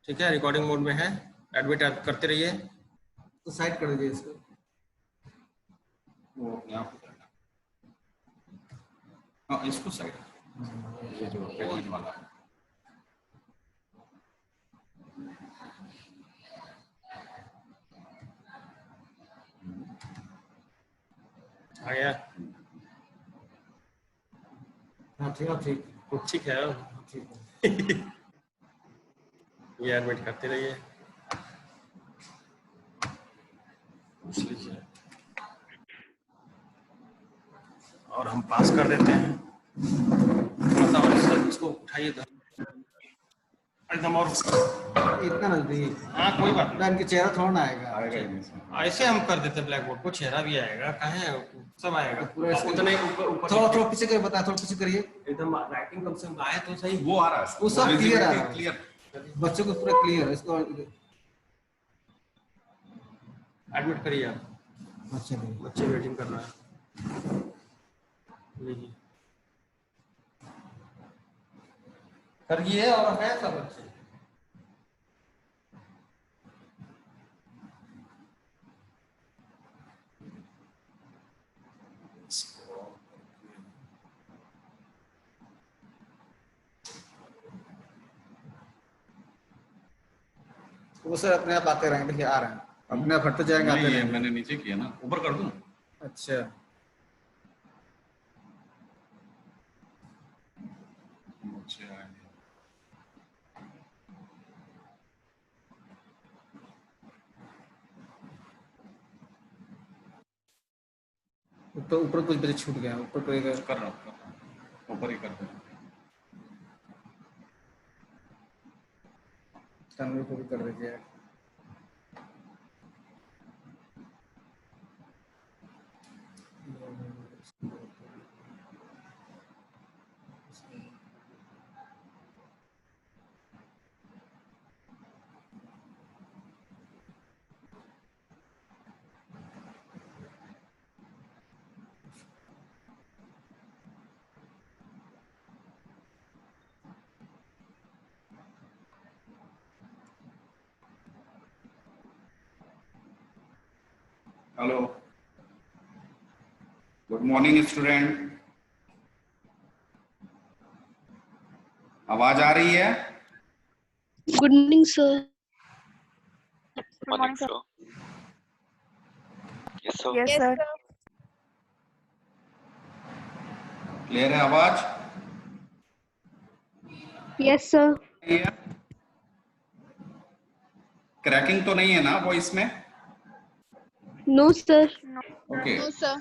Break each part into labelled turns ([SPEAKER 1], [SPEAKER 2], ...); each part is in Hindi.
[SPEAKER 1] ठीक है, रिकॉर्डिंग मोड में है, एडमिट आप करते रहिए।
[SPEAKER 2] तो साइड कर दीजिए इसको,
[SPEAKER 3] वो अपने आप करना। हाँ इसको साइड, ये जो एडमिट वाला है।
[SPEAKER 1] आ गया?
[SPEAKER 2] हाँ ठीक है, ठीक
[SPEAKER 1] ठीक है,
[SPEAKER 2] ठीक है।
[SPEAKER 1] ये एडमिट करते रहिए, पूछ लीजिए और हम पास कर देते हैं। थोड़ा सा और सर इसको उठाइए एकदम, और
[SPEAKER 2] इतना नजदीक।
[SPEAKER 1] हाँ कोई बात
[SPEAKER 2] ना इनके चेहरा थोड़ा ना आएगा।
[SPEAKER 3] आएगा ही नहीं इसमें।
[SPEAKER 1] नहीं, ऐसे हम कर देते ब्लैक बोर्ड को, चेहरा भी आएगा, कहाँ सब आएगा
[SPEAKER 2] पूरा ऐसे-
[SPEAKER 1] उतने ऊपर
[SPEAKER 2] थोड़ा थोड़ा पीछे करिए, बता, थोड़ा पीछे करिए।
[SPEAKER 1] एकदम राइटिंग कम से कम आए तो सही।
[SPEAKER 3] वो आ रहा है,
[SPEAKER 2] वो सब क्लियर आ रहा है।
[SPEAKER 3] क्लियर।
[SPEAKER 2] बच्चों को पूरा क्लियर है इसको।
[SPEAKER 1] एडमिट करिए आप,
[SPEAKER 2] अच्छा भाई,
[SPEAKER 1] बच्चे वेटिंग कर रहा है। लीजिए करिए, और है सब बच्चे।
[SPEAKER 2] वो सर अपने आप आते रहेंगे, देखिए आ रहे हैं, अपने आप हटते जाएंगे, आते
[SPEAKER 3] नहीं, ये
[SPEAKER 2] रहेंगे।
[SPEAKER 3] मैंने नीचे किया ना, ऊपर कर दूं?
[SPEAKER 2] अच्छा
[SPEAKER 3] नीचे आएंगे।
[SPEAKER 2] ऊपर ऊपर कुछ बच्चे छूट गए हैं, ऊपर कोई
[SPEAKER 3] कर रहा हूँ, ऊपर ही कर दूं।
[SPEAKER 2] तनवीर को भी कर दीजिए।
[SPEAKER 3] हेलो, गुड मॉर्निंग स्टूडेंट, आवाज आ रही है?
[SPEAKER 4] Good morning sir.
[SPEAKER 5] Good morning, sir. Yes, sir.
[SPEAKER 4] Yes sir.
[SPEAKER 3] Clear है आवाज?
[SPEAKER 4] Yes sir.
[SPEAKER 3] क्रैकिंग तो नहीं है ना वॉइस में?
[SPEAKER 4] No sir.
[SPEAKER 3] Okay.
[SPEAKER 5] No, sir.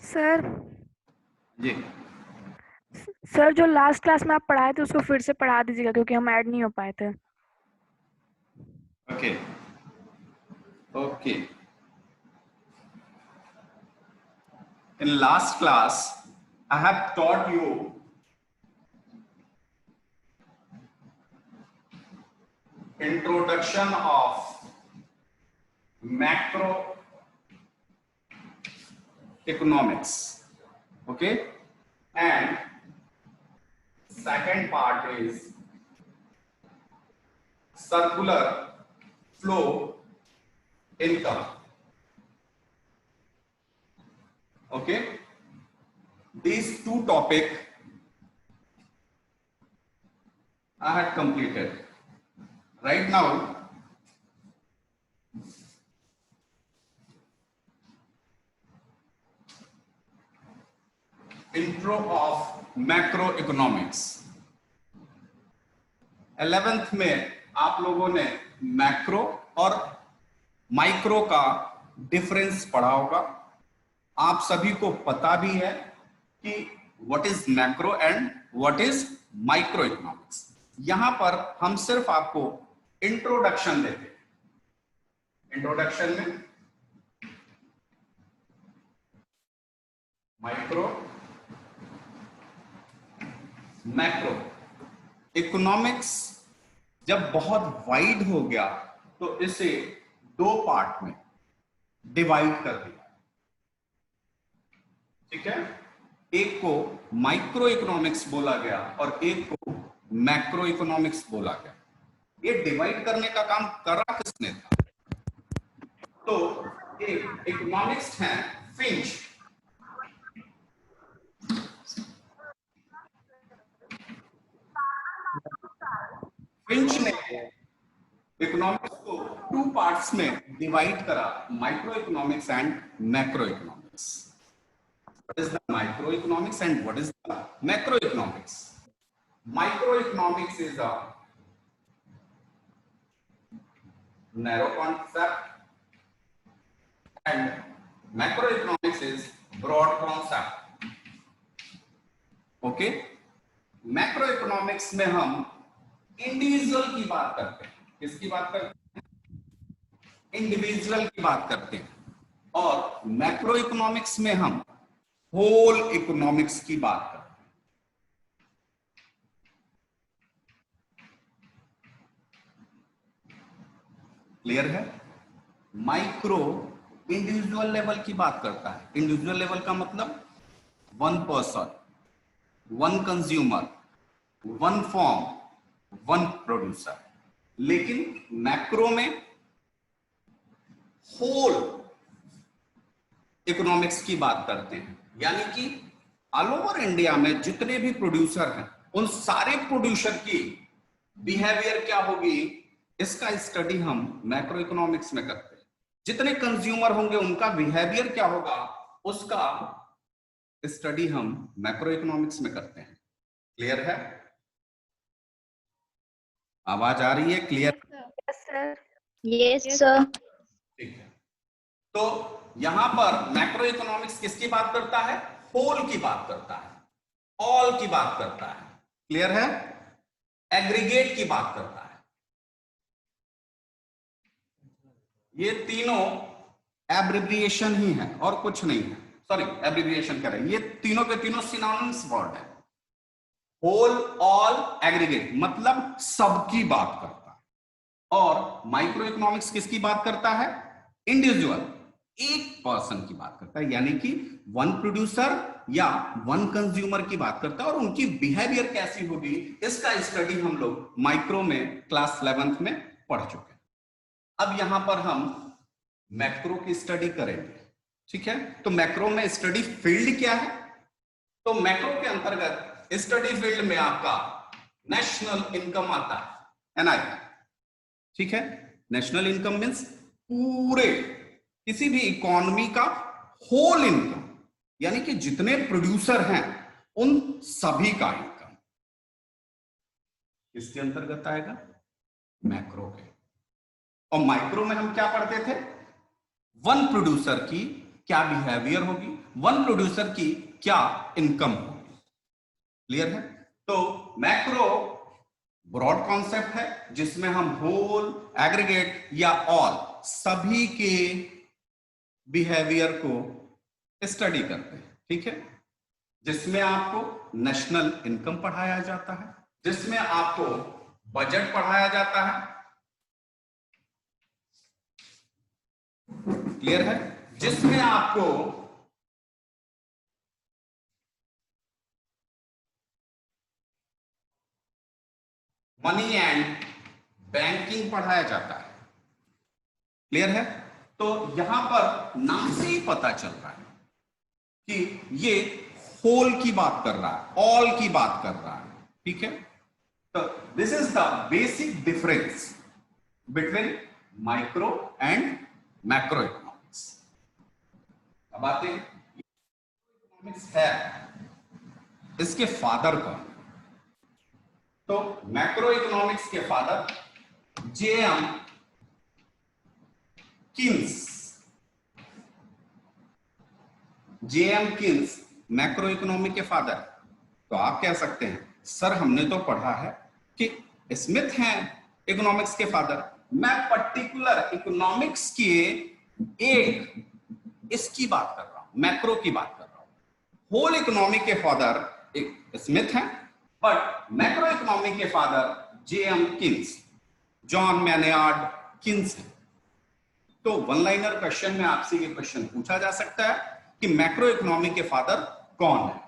[SPEAKER 4] Sir
[SPEAKER 3] ji,
[SPEAKER 4] sir जो लास्ट क्लास में आप पढ़ाए थे उसको फिर से पढ़ा दीजिएगा, क्योंकि हम ऐड नहीं हो पाए थे।
[SPEAKER 3] Okay okay. In last class, I have taught you introduction of macroeconomics. Okay, and second part is circular flow income. Okay, these two topics I had completed. Right now, intro of macroeconomics. 11th में आप लोगों ने मैक्रो और माइक्रो का डिफरेंस पढ़ा होगा। आप सभी को पता भी है कि what is macro and what is micro economics. यहां पर हम सिर्फ आपको इंट्रोडक्शन देते हैं। इंट्रोडक्शन में माइक्रो मैक्रो इकोनॉमिक्स जब बहुत वाइड हो गया तो इसे दो पार्ट में डिवाइड कर दिया, ठीक है। एक को माइक्रो इकोनॉमिक्स बोला गया और एक को मैक्रो इकोनॉमिक्स बोला गया। ये डिवाइड करने का काम करा किसने था? तो एक इकोनॉमिक्स है फिंच, फिंच ने इकोनॉमिक्स को टू पार्ट्स में डिवाइड करा, micro economics and macro economics. What is the microeconomics and what is the macroeconomics? Microeconomics is a narrow concept and macroeconomics is broad concept. Okay? Macroeconomics में हम इंडिविजुअल की बात करते हैं। किसकी बात करते हैं? इंडिविजुअल की बात करते हैं। और मैक्रो इकोनॉमिक्स में हम होल इकोनॉमिक्स की बात करते हैं। क्लियर है? माइक्रो इंडिविजुअल लेवल की बात करता है। इंडिविजुअल लेवल का मतलब one person, one consumer, one form, one producer. लेकिन मैक्रो में होल इकोनॉमिक्स की बात करते हैं, यानी कि ऑल ओवर इंडिया में जितने भी प्रोड्यूसर हैं उन सारे प्रोड्यूसर की बिहेवियर क्या होगी, इसका स्टडी हम मैक्रो इकोनॉमिक्स में करते हैं। जितने कंज्यूमर होंगे उनका बिहेवियर क्या होगा, उसका स्टडी हम मैक्रो इकोनॉमिक्स में करते हैं। क्लियर है? आवाज आ रही है? क्लियर?
[SPEAKER 6] Yes sir.
[SPEAKER 3] ठीक है। तो यहां पर मैक्रो इकोनॉमिक्स किसकी बात करता है? होल की बात करता है, ऑल की बात करता है। क्लियर है? एग्रीगेट की बात करता है। ये तीनों एब्रिविएशन ही है और कुछ नहीं है। सॉरी, एब्रिविएशन कह रहे हैं, ये तीनों के तीनों सिनोनिम्स वर्ड है। होल, ऑल, एग्रीगेट मतलब सबकी बात करता है। और माइक्रो इकोनॉमिक्स किसकी बात करता है? इंडिविजुअल, एक पर्सन की बात करता है, यानी कि वन प्रोड्यूसर या वन कंज्यूमर की बात करता है और उनकी बिहेवियर कैसी होगी, इसका स्टडी हम लोग माइक्रो में क्लास 11th में पढ़ चुके हैं। अब यहां पर हम मैक्रो की स्टडी करेंगे, ठीक है। तो मैक्रो में स्टडी फील्ड क्या है? तो मैक्रो के अंतर्गत स्टडी फील्ड में आपका नेशनल इनकम आता है, एनआई, ठीक है। नेशनल इनकम मीन्स पूरे किसी भी इकोनॉमी का होल इनकम, यानी कि जितने प्रोड्यूसर हैं उन सभी का इनकम इसके अंतर्गत आएगा, मैक्रो के। और माइक्रो में हम क्या पढ़ते थे? वन प्रोड्यूसर की क्या बिहेवियर होगी, वन प्रोड्यूसर की क्या इनकम होगी। क्लियर है? तो मैक्रो ब्रॉड कॉन्सेप्ट है जिसमें हम होल, एग्रीगेट या ऑल सभी के बिहेवियर को स्टडी करते हैं, ठीक है। जिसमें आपको नेशनल इनकम पढ़ाया जाता है, जिसमें आपको बजट पढ़ाया जाता है। क्लियर है? जिसमें आपको मनी एंड बैंकिंग पढ़ाया जाता है। क्लियर है? तो यहां पर नाम से ही पता चल रहा है कि ये होल की बात कर रहा है, ऑल की बात कर रहा है, ठीक है। तो this is the basic difference between micro and macro economics. अब आते हैं इकोनॉमिक्स है, इसके फादर कौन? तो मैक्रो इकोनॉमिक्स के father JM Keynes. JM Keynes macro economy के फादर। तो आप कह सकते हैं सर हमने तो पढ़ा है कि स्मिथ हैं इकोनॉमिक्स के फादर, मैं पर्टिकुलर इकोनॉमिक्स के एक इसकी बात कर रहा हूं, मैक्रो की बात कर रहा हूं। होल इकोनॉमी के फादर एक स्मिथ हैं, बट मैक्रो इकोनॉमी के father JM Keynes, John Maynard Keynes हैं। तो वन लाइनर क्वेश्चन में आपसे ये क्वेश्चन पूछा जा सकता है कि मैक्रो इकोनॉमी के फादर कौन है,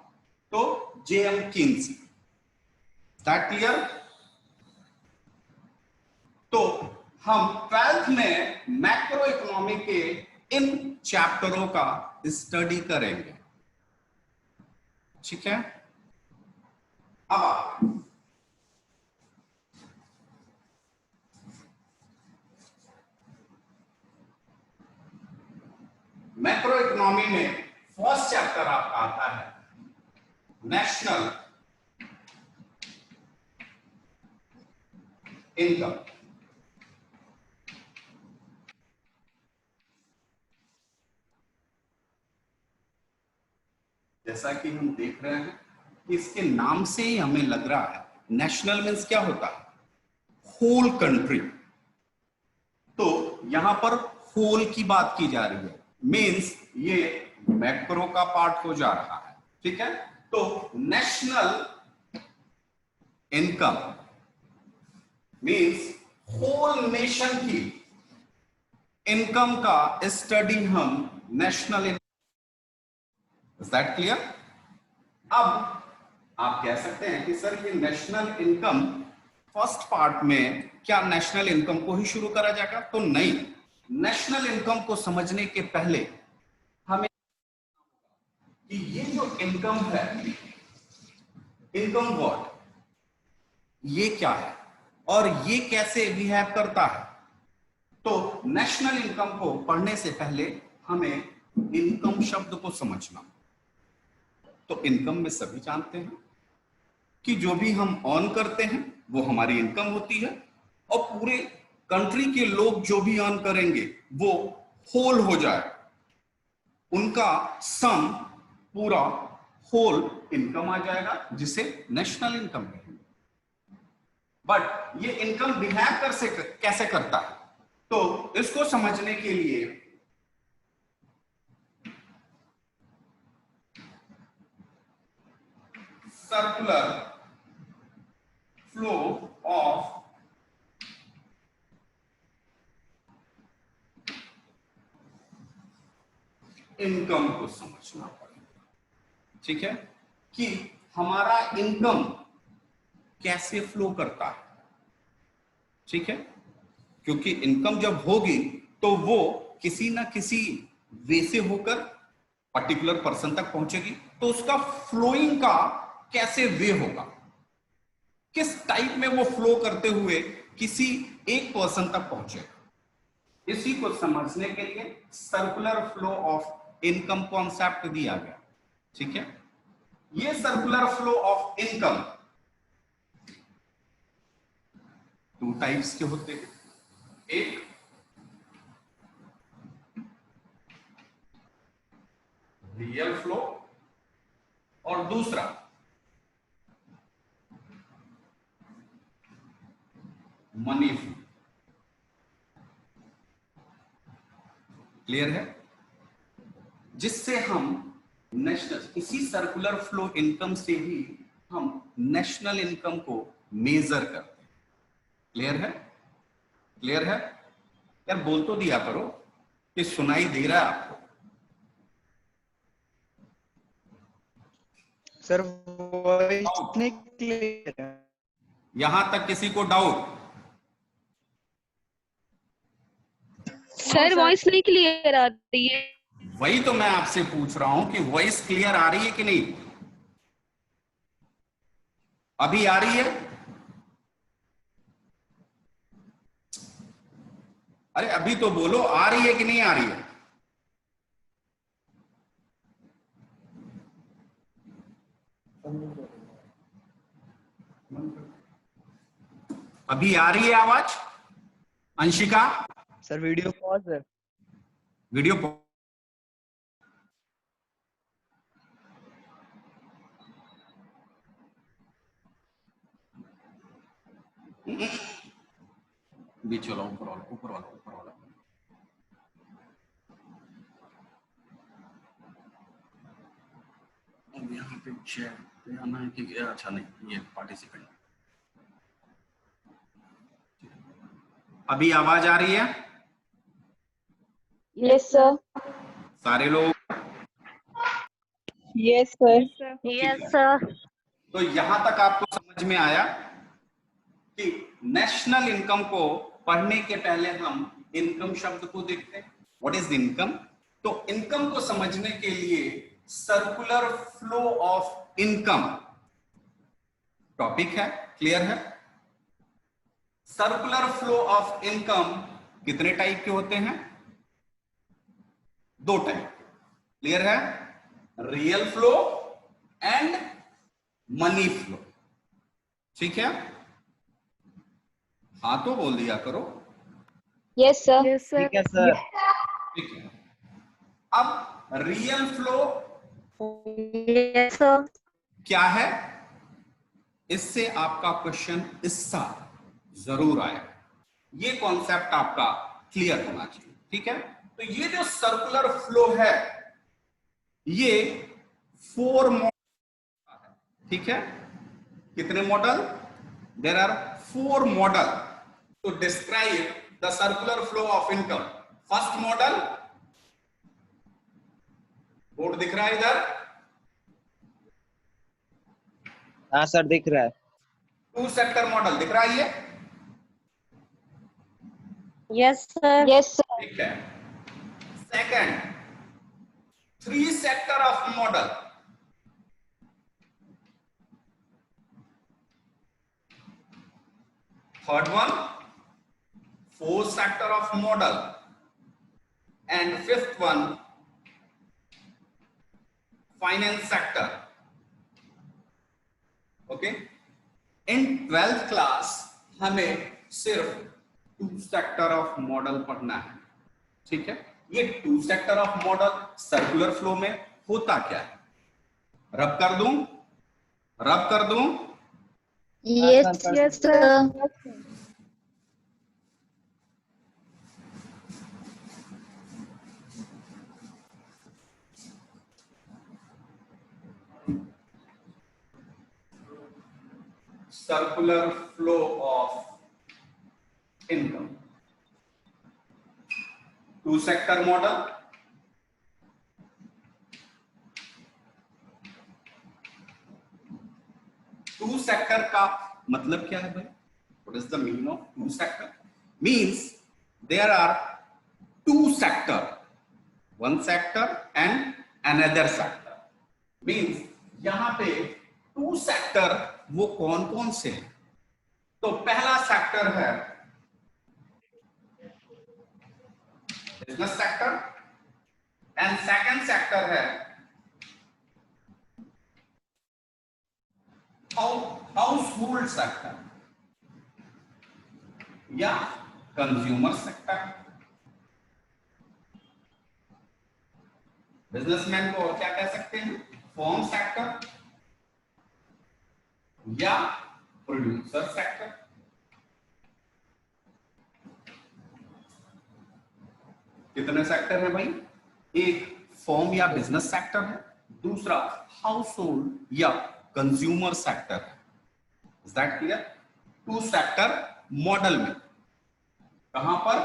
[SPEAKER 3] तो जेएम कीन्स। That clear? तो हम 12th में मैक्रो इकोनॉमी के इन चैप्टरों का स्टडी करेंगे, ठीक है। अब मैक्रो इकोनॉमी में फर्स्ट चैप्टर आपका आता है नेशनल इनकम। जैसा कि हम देख रहे हैं कि इसके नाम से ही हमें लग रहा है, नेशनल मीन्स क्या होता है, होल कंट्री। तो यहां पर होल की बात की जा रही है, मीन्स ये मैक्रो का पार्ट हो जा रहा है, ठीक है। तो national income means whole nation की इनकम का स्टडी हम national income. Is that clear? अब आप कह सकते हैं कि सर ये नेशनल इनकम फर्स्ट पार्ट में क्या नेशनल इनकम को ही शुरू करा जाएगा? तो नहीं, नेशनल इनकम को समझने के पहले हमें कि ये जो इनकम है, इनकम व्हाट, ये क्या है और ये कैसे बिहेव करता है। तो नेशनल इनकम को पढ़ने से पहले हमें इनकम शब्द को समझना। तो इनकम में सभी जानते हैं कि जो भी हम अर्न करते हैं वो हमारी इनकम होती है, और पूरे कंट्री के लोग जो भी अर्न करेंगे वो होल हो जाए, उनका सम पूरा होल इनकम आ जाएगा, जिसे नेशनल इनकम कहेंगे। बट ये इनकम बिहेव कैसे करता है, तो इसको समझने के लिए सर्कुलर फ्लो ऑफ इनकम को समझना पड़ेगा, ठीक है, कि हमारा इनकम कैसे फ्लो करता है, ठीक है। क्योंकि इनकम जब होगी तो वो किसी ना किसी वे से होकर पर्टिकुलर पर्सन तक पहुंचेगी, तो उसका फ्लोइंग का कैसे वे होगा, किस टाइप में वो फ्लो करते हुए किसी एक पर्सन तक पहुंचेगा। इसी को समझने के लिए circular flow of income concept दिया गया, ठीक है। ये circular flow of income 2 types के होते हैं, एक रियल फ्लो और दूसरा मनी फ्लो। क्लियर है? जिससे हम नेशनल, इसी सर्कुलर फ्लो इनकम से ही हम नेशनल इनकम को मेजर करते हैं। क्लियर है? क्लियर है? यार बोल तो दिया करो कि सुनाई दे रहा है आपको।
[SPEAKER 7] सर वॉइस नहीं क्लियर है।
[SPEAKER 3] यहां तक किसी को डाउट?
[SPEAKER 6] सर वॉइस नहीं क्लियर आ रही है।
[SPEAKER 3] वही तो मैं आपसे पूछ रहा हूं कि वॉइस क्लियर आ रही है कि नहीं? अभी आ रही है? अरे अभी तो बोलो, आ रही है कि नहीं आ रही है? अभी आ रही है आवाज? अंशिका,
[SPEAKER 7] सर वीडियो पॉज है।
[SPEAKER 3] वीडियो बीच वाला, ऊपर वाला, ऊपर वाला, ऊपर वाला। अब यहाँ पे चेक पे आना है कि अच्छा नहीं, ये पार्टिसिपेंट। अभी आवाज आ रही है?
[SPEAKER 6] Yes sir.
[SPEAKER 3] सारे लोग?
[SPEAKER 6] Yes sir.
[SPEAKER 3] Yes sir. तो यहां तक आपको समझ में आया कि नेशनल इनकम को पढ़ने के पहले हम इनकम शब्द को देखते हैं। What is income? तो इनकम को समझने के लिए circular flow of income topic है। क्लियर है? सर्कुलर फ्लो ऑफ इनकम कितने टाइप के होते हैं? 2 टाइप। क्लियर है? Real flow and money flow. ठीक है? हाँ तो बोल दिया करो।
[SPEAKER 6] Yes sir.
[SPEAKER 4] Yes sir.
[SPEAKER 7] ठीक है सर।
[SPEAKER 3] ठीक है। अब रियल फ्लो
[SPEAKER 6] यस सर।
[SPEAKER 3] क्या है? इससे आपका क्वेश्चन इस साल जरूर आएगा। ये कॉन्सेप्ट आपका क्लियर होना चाहिए। ठीक है? तो ये जो सर्कुलर फ्लो है ये 4 मॉडल है। ठीक है? कितने model? There are 4 model to describe the circular flow of income. First model, board दिख रहा है इधर?
[SPEAKER 7] हाँ सर दिख रहा है।
[SPEAKER 3] 2 सेक्टर मॉडल दिख रहा है ये?
[SPEAKER 6] Yes sir. Yes sir.
[SPEAKER 3] ठीक है। Second, 3 sector of model. Third one, 4 sector of model and fifth one, finance sector. Okay? In 12th class हमें सिर्फ 2 सेक्टर ऑफ मॉडल पढ़ना है। ठीक है? ये 2 sector of model circular flow में होता क्या है? रब कर दूं? रब कर दूं?
[SPEAKER 6] Yes yes sir.
[SPEAKER 3] Circular flow of income. 2 sector model, two sector का मतलब क्या है भाई? What is the meaning of 2 sector? Means there are 2 sector, 1 sector and another sector. Means यहां पे 2 सेक्टर वो कौन कौन से हैं? तो पहला सेक्टर है business sector and second sector है हाउस होल्ड सेक्टर या कंज्यूमर सेक्टर। बिजनेसमैन को और क्या कह सकते हैं? फर्म सेक्टर या प्रोड्यूसर सेक्टर। कितने सेक्टर है भाई? एक फर्म या बिजनेस सेक्टर है, दूसरा हाउस होल्ड या कंज्यूमर सेक्टर है। Is that clear? 2 sector model में कहां पर?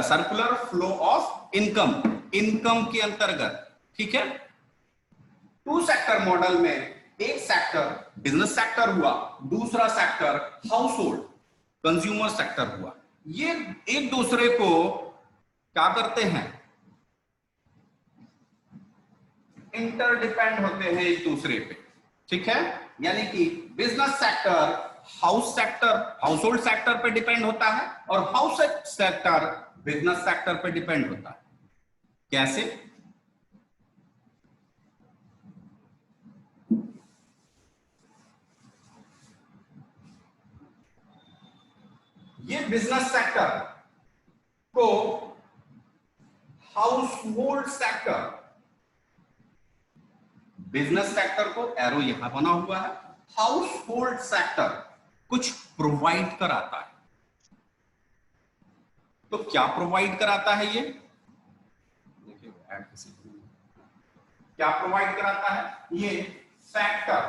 [SPEAKER 3] Circular flow of income, income के अंतर्गत। ठीक है? 2 सेक्टर मॉडल में एक सेक्टर बिजनेस सेक्टर हुआ, दूसरा sector house hold consumer sector हुआ। ये एक दूसरे को क्या करते हैं? इंटरडिपेंड होते हैं एक दूसरे पे। ठीक है? यानी कि business sector household sector पे डिपेंड होता है और हाउस सेक्टर बिजनेस सेक्टर पे डिपेंड होता है। कैसे? ये बिजनेस सेक्टर को house hold sector, business sector को एरो यहां बना हुआ है, हाउस होल्ड सेक्टर कुछ प्रोवाइड कराता है। तो क्या प्रोवाइड कराता है ये? देखिए क्या प्रोवाइड कराता है? ये फैक्टर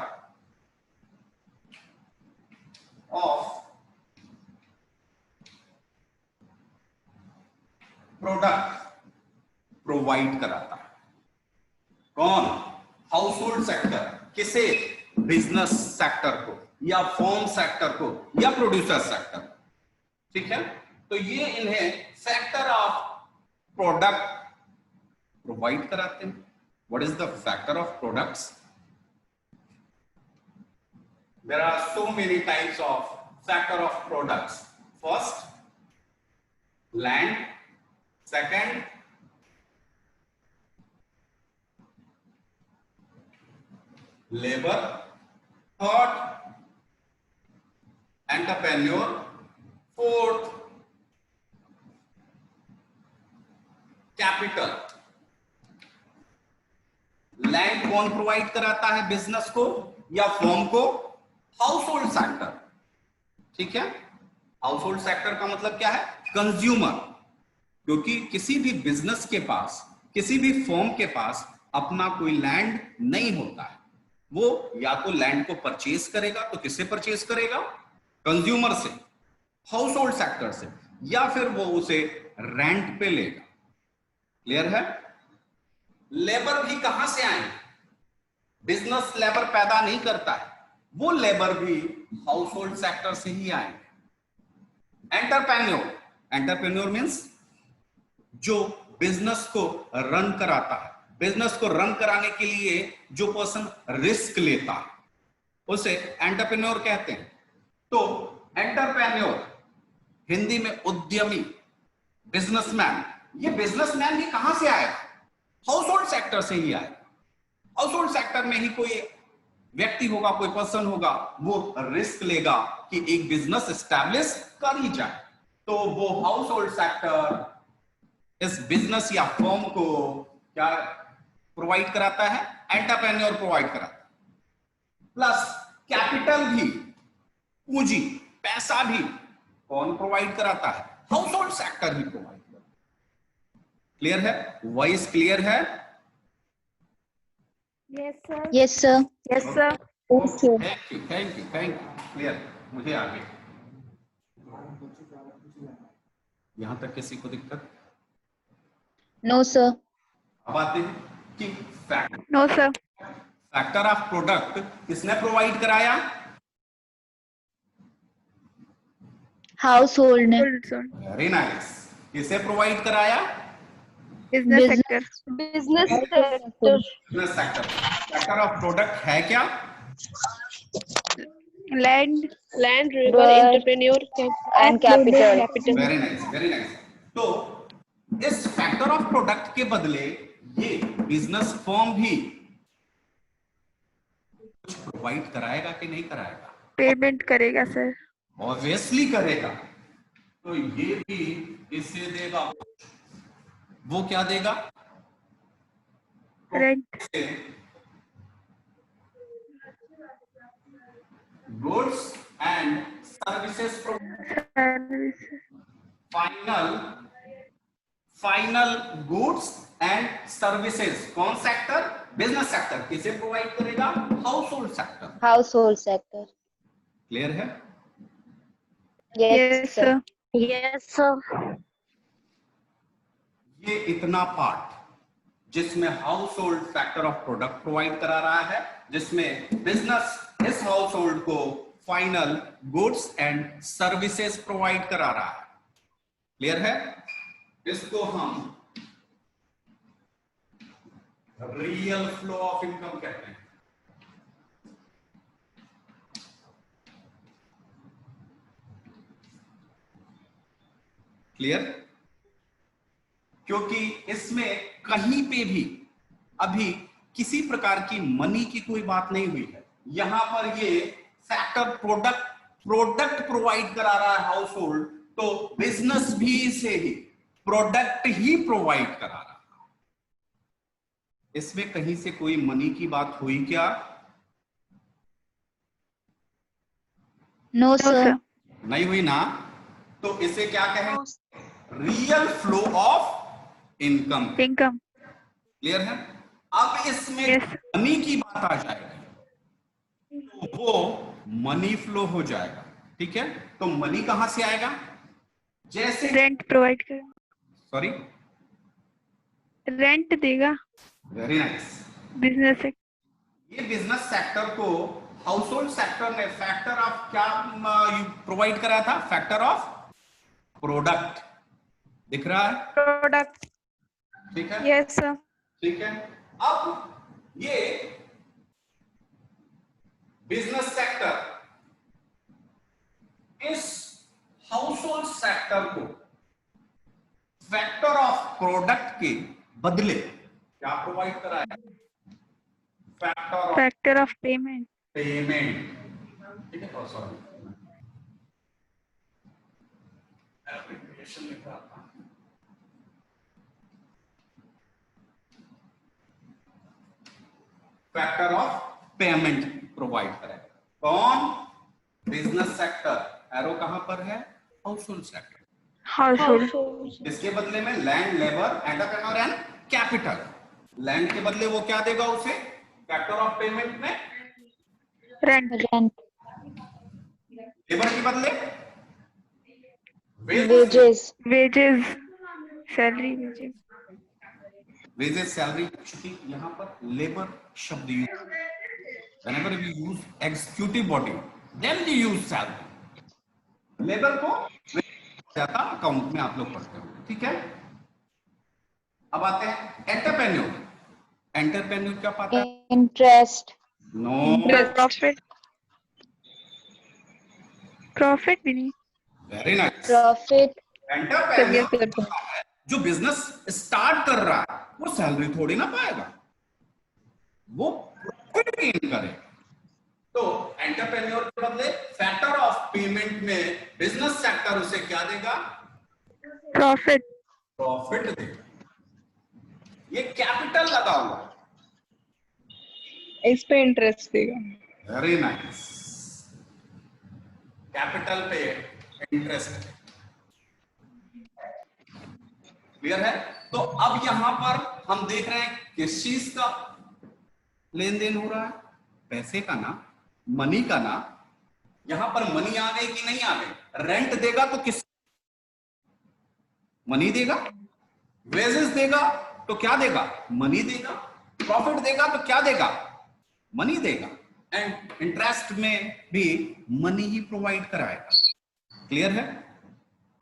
[SPEAKER 3] ऑफ प्रोडक्ट प्रोवाइड कराता है। कौन? House hold sector. किसे? बिजनेस सेक्टर को, या फॉर्म सेक्टर को, या प्रोड्यूसर सेक्टर। ठीक है, तो ये इन्हें सेक्टर ऑफ प्रोडक्ट प्रोवाइड कराते हैं। What is the factor of products? There are so many types of factor of products. First, land. Second, labor. Third, entrepreneur. Fourth, capital. Land कौन प्रोवाइड कराता है? बिजनेस को या फर्म को? House hold sector. ठीक है, हाउस होल्ड सेक्टर का मतलब क्या है? कंज्यूमर। क्योंकि किसी भी बिजनेस के पास, किसी भी फर्म के पास अपना कोई लैंड नहीं होता है। वो या तो लैंड को परचेज करेगा, तो किससे परचेज करेगा? कंज्यूमर से, हाउस होल्ड सेक्टर से, या फिर वो उसे रेंट पे लेगा। क्लियर है? लेबर भी कहां से आएंगे? बिजनेस लेबर पैदा नहीं करता है, वो लेबर भी हाउस होल्ड सेक्टर से ही आएंगे। एंटरप्रेन्योर, एंटरप्रेन्योर मींस जो बिजनेस को रन कराता है। बिजनेस को रन कराने के लिए जो पर्सन रिस्क लेता है उसे एंटरप्रेन्योर कहते हैं। तो एंटरप्रेन्योर हिंदी में उद्यमी, बिजनेसमैन। ये बिजनेसमैन भी कहां से आएगा? हाउस होल्ड सेक्टर से ही आएगा। हाउस होल्ड सेक्टर में ही कोई व्यक्ति होगा, कोई पर्सन होगा, वो रिस्क लेगा कि एक बिजनेस एस्टैब्लिश कर ही जाए। तो वो हाउस होल्ड सेक्टर इस बिजनेस या फर्म को क्या प्रोवाइड कराता है? एंटरप्रेन्योर प्रोवाइड कराता है। प्लस कैपिटल भी, पूंजी, पैसा भी कौन प्रोवाइड कराता है? हाउस होल्ड सेक्टर ही प्रोवाइड कराता है। क्लियर है? वॉइस क्लियर है?
[SPEAKER 4] Yes sir.
[SPEAKER 6] Yes sir.
[SPEAKER 4] Yes sir.
[SPEAKER 3] Thank you, thank you, thank you. Clear? मुझे आगे यहां तक किसी को दिक्कत?
[SPEAKER 6] No sir.
[SPEAKER 3] अब आते हैं कि
[SPEAKER 4] no sir.
[SPEAKER 3] Factor of product किसने प्रोवाइड कराया?
[SPEAKER 6] हाउस होल्ड ने।
[SPEAKER 3] Very nice. किसे प्रोवाइड कराया?
[SPEAKER 4] Business sector.
[SPEAKER 6] Business sector.
[SPEAKER 3] Business sector. Factor of product है क्या?
[SPEAKER 4] Land,
[SPEAKER 6] river, entrepreneur and capital.
[SPEAKER 3] Very nice, very nice. तो इस फैक्टर ऑफ प्रोडक्ट के बदले ये बिजनेस फर्म भी कुछ प्रोवाइड कराएगा कि नहीं कराएगा?
[SPEAKER 4] पेमेंट करेगा सर।
[SPEAKER 3] ऑब्वियसली करेगा। तो ये भी इसे देगा। वो क्या देगा?
[SPEAKER 4] Rent.
[SPEAKER 3] Goods and services. Final goods and services कौन सेक्टर? Business sector. किसे प्रोवाइड करेगा? Household sector.
[SPEAKER 6] Household sector.
[SPEAKER 3] Clear है?
[SPEAKER 6] Yes sir.
[SPEAKER 5] Yes sir.
[SPEAKER 3] ये इतना पार्ट जिसमें household factor of product provide करा रहा है, जिसमें बिजनेस इस हाउस होल्ड को final goods and services provide करा रहा है। क्लियर है? इसको हम रियल फ्लो ऑफ इनकम कहते हैं। क्लियर? क्योंकि इसमें कहीं पे भी अभी किसी प्रकार की मनी की कोई बात नहीं हुई है। यहां पर ये फैक्टर प्रोडक्ट प्रोवाइड करा रहा है हाउस होल्ड, तो बिजनेस भी से ही प्रोडक्ट ही प्रोवाइड करा रहा है। इसमें कहीं से कोई मनी की बात हुई क्या?
[SPEAKER 6] No sir.
[SPEAKER 3] नहीं हुई ना? तो इसे क्या कहेंगे? Real flow of income. Clear है? अब इसमें मनी की बात आ जाएगी तो वो मनी फ्लो हो जाएगा। ठीक है? तो मनी कहां से आएगा? जैसे
[SPEAKER 4] रेंट प्रोवाइड कर।
[SPEAKER 3] सॉरी,
[SPEAKER 4] रेंट देगा
[SPEAKER 3] वेरी नाइस।
[SPEAKER 4] बिजनेस से।
[SPEAKER 3] ये बिजनेस सेक्टर को हाउस होल्ड सेक्टर ने फैक्टर ऑफ क्या प्रोवाइड कराया था? Factor of product. दिख रहा है?
[SPEAKER 4] प्रोडक्ट।
[SPEAKER 3] ठीक है,
[SPEAKER 4] यस सर।
[SPEAKER 3] ठीक है। अब ये बिजनेस सेक्टर इस हाउस होल्ड सेक्टर को फैक्टर ऑफ प्रोडक्ट के बदले क्या प्रोवाइड कराया?
[SPEAKER 4] Factor of payment.
[SPEAKER 3] पेमेंट। ठीक है, सॉरी एप्लीकेशन लिखा था। फैक्टर ऑफ पेमेंट प्रोवाइड करें। कौन? Business sector. एरो कहां पर है? Household sector.
[SPEAKER 4] House hold.
[SPEAKER 3] इसके बदले में land, labour, entrepreneur and capital. Land के बदले वो क्या देगा उसे? फैक्टर ऑफ पेमेंट में
[SPEAKER 4] रेंट।
[SPEAKER 3] लेबर के बदले
[SPEAKER 5] wages.
[SPEAKER 4] Wages. Salary wages.
[SPEAKER 3] Wages, salary. चूंकि यहाँ पर लेबर शब्द use, whenever we use executive body then we use salary। Labour को जाता अकाउंट में आप लोग पढ़ते हो, ठीक है। अब आते हैं एंटरप्रेन्योर। एंटरप्रेन्योर क्या पाता है?
[SPEAKER 5] इंटरेस्ट।
[SPEAKER 3] नो।
[SPEAKER 4] प्रॉफिट। प्रॉफिट भी नहीं।
[SPEAKER 3] Very nice.
[SPEAKER 5] प्रॉफिट।
[SPEAKER 3] एंटरप्रेन्योर जो बिजनेस स्टार्ट कर रहा है वो सैलरी थोड़ी ना पाएगा, वो प्रॉफिट गेन करेगा। तो एंटरप्रेन्योर के बदले फैक्टर ऑफ पेमेंट में बिजनेस सेक्टर उसे क्या देगा?
[SPEAKER 4] प्रॉफिट।
[SPEAKER 3] प्रॉफिट देगा। ये कैपिटल लगा हुआ,
[SPEAKER 6] इस पे इंटरेस्ट देगा।
[SPEAKER 3] Very nice. कैपिटल पे इंटरेस्ट। क्लियर है? तो अब यहां पर हम देख रहे हैं किस चीज का लेन देन हो रहा है? पैसे का ना, मनी का ना। यहां पर मनी आ गई कि नहीं आ गई? रेंट देगा तो किस मनी देगा? वेजेस देगा तो क्या देगा? मनी देगा। प्रॉफिट देगा तो क्या देगा? मनी देगा। एंड इंटरेस्ट में भी मनी ही प्रोवाइड कराएगा। क्लियर है?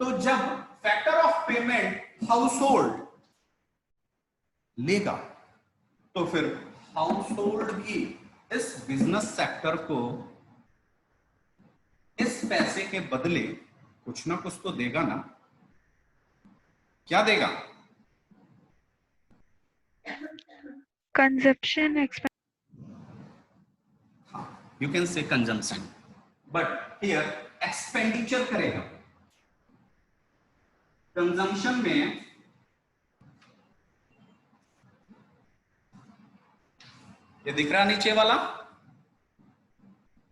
[SPEAKER 3] तो जब factor of payment house hold लेगा तो फिर हाउस होल्ड भी इस बिजनेस सेक्टर को इस पैसे के बदले कुछ ना कुछ तो देगा ना। क्या देगा?
[SPEAKER 4] Consumption expense.
[SPEAKER 3] You can say consumption, but here expenditure करेगा। कंजम्पशन में ये दिख रहा नीचे वाला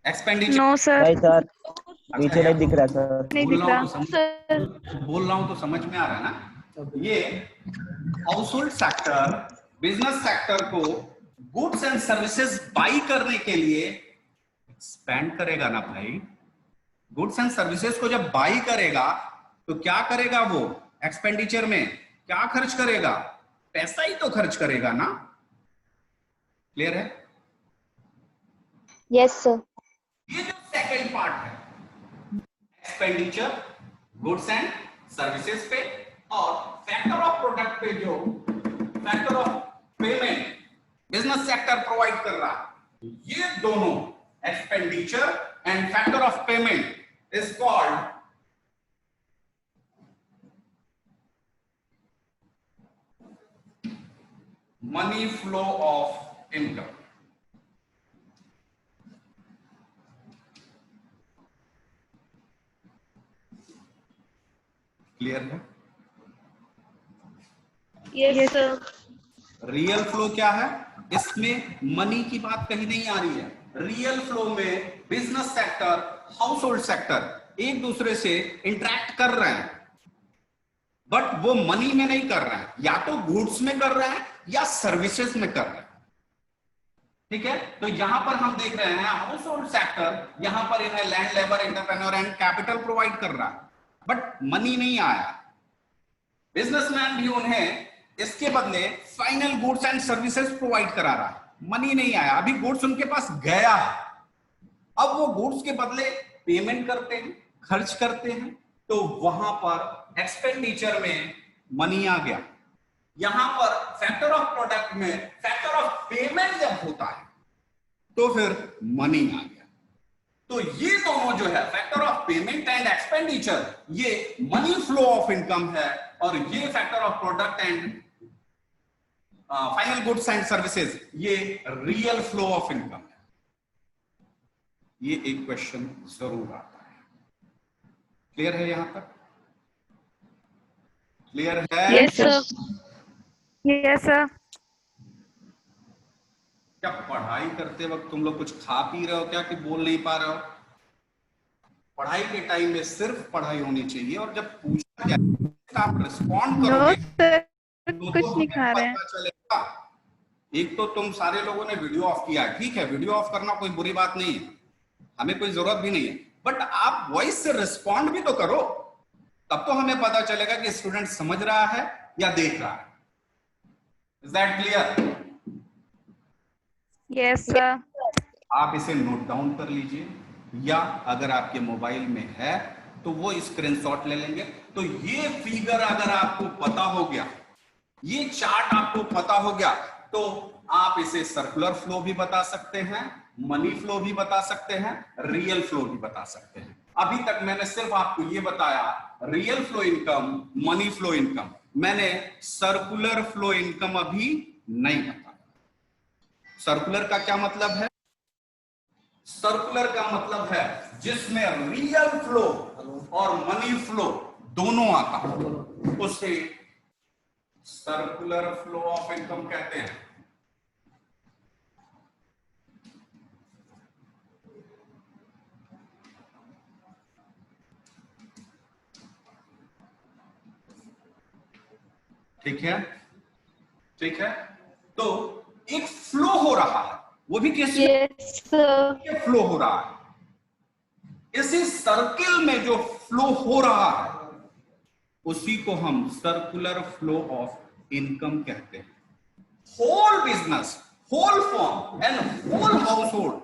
[SPEAKER 3] एक्सपेंडिचर?
[SPEAKER 4] No sir.
[SPEAKER 8] नहीं सर, नीचे नहीं दिख रहा सर।
[SPEAKER 4] नहीं दिख रहा।
[SPEAKER 3] बोल रहा हूं तो समझ में आ रहा है ना। ये house hold sector business sector को गुड्स एंड सर्विसेज बाई करने के लिए एक्सपेंड करेगा ना भाई। गुड्स एंड सर्विसेज को जब बाई करेगा तो क्या करेगा? वो एक्सपेंडिचर में क्या खर्च करेगा? पैसा ही तो खर्च करेगा ना। क्लियर है?
[SPEAKER 5] Yes sir.
[SPEAKER 3] ये जो सेकंड पार्ट है, एक्सपेंडिचर गुड्स एंड सर्विसेज पे और फैक्टर ऑफ प्रोडक्ट पे, जो factor of payment business sector provide कर रहा है, ये दोनों expenditure and factor of payment is called money flow of income. Clear है?
[SPEAKER 6] Yes sir.
[SPEAKER 3] रियल फ्लो क्या है? इसमें मनी की बात कहीं नहीं आ रही है। रियल फ्लो में business sector, household sector एक दूसरे से इंटरेक्ट कर रहे हैं, बट वो मनी में नहीं कर रहे हैं, या तो गुड्स में कर रहे हैं या सर्विसेज में कर रहे हैं। ठीक है? तो यहां पर हम देख रहे हैं हाउस होल्ड सेक्टर यहां पर इन्हें land, labour, entrepreneur and capital provide कर रहा है, बट मनी नहीं आया। बिजनेसमैन भी उन्हें इसके बदले final goods and services provide करा रहा है, मनी नहीं आया, अभी गुड्स उनके पास गया है, अब वो गुड्स के बदले पेमेंट करते हैं, खर्च करते हैं, तो वहां पर एक्सपेंडिचर में मनी आ गया। यहां पर फैक्टर ऑफ प्रोडक्ट में फैक्टर ऑफ पेमेंट जब होता है तो फिर मनी आ गया। तो ये दोनों जो है factor of payment and expenditure, ये मनी फ्लो ऑफ इनकम है, और ये factor of product and final goods and services, ये रियल फ्लो ऑफ इनकम है। ये एक क्वेश्चन जरूर आता है। क्लियर है यहां तक? क्लियर है?
[SPEAKER 6] Yes sir.
[SPEAKER 4] Yes sir.
[SPEAKER 3] क्या पढ़ाई करते वक्त तुम लोग कुछ खा पी रहे हो क्या कि बोल नहीं पा रहे हो? पढ़ाई के टाइम में सिर्फ पढ़ाई होनी चाहिए, और जब पूछा जाए आप रिस्पॉन्ड
[SPEAKER 4] नो
[SPEAKER 3] करोगे
[SPEAKER 4] सर,
[SPEAKER 3] तो
[SPEAKER 4] कुछ नहीं खा रहे हैं।
[SPEAKER 3] पता चलेगा। एक तो तुम सारे लोगों ने वीडियो ऑफ किया, ठीक है, वीडियो ऑफ करना कोई बुरी बात नहीं है, हमें कोई जरूरत भी नहीं है, बट आप वॉइस से रिस्पॉन्ड भी तो करो, तब तो हमें पता चलेगा कि स्टूडेंट समझ रहा है या देख रहा है। Is that clear?
[SPEAKER 4] Yes sir.
[SPEAKER 3] आप इसे नोट डाउन कर लीजिए, या अगर आपके मोबाइल में है तो वो स्क्रीनशॉट ले लेंगे। तो ये फिगर अगर आपको पता हो गया, ये चार्ट आपको पता हो गया, तो आप इसे सर्कुलर फ्लो भी बता सकते हैं, मनी फ्लो भी बता सकते हैं, रियल फ्लो भी बता सकते हैं। अभी तक मैंने सिर्फ आपको ये बताया real flow income, money flow income, मैंने सर्कुलर फ्लो इनकम अभी नहीं बताया। सर्कुलर का क्या मतलब है? सर्कुलर का मतलब है जिसमें रियल फ्लो और मनी फ्लो दोनों आता है, उसे सर्कुलर फ्लो ऑफ इनकम कहते हैं। ठीक है, ठीक है। तो एक फ्लो हो रहा है, वो भी कैसे?
[SPEAKER 6] Yes sir.
[SPEAKER 3] फ्लो हो रहा है, इसी सर्किल में जो फ्लो हो रहा है उसी को हम सर्कुलर फ्लो ऑफ इनकम कहते हैं। Whole business, whole form and whole household,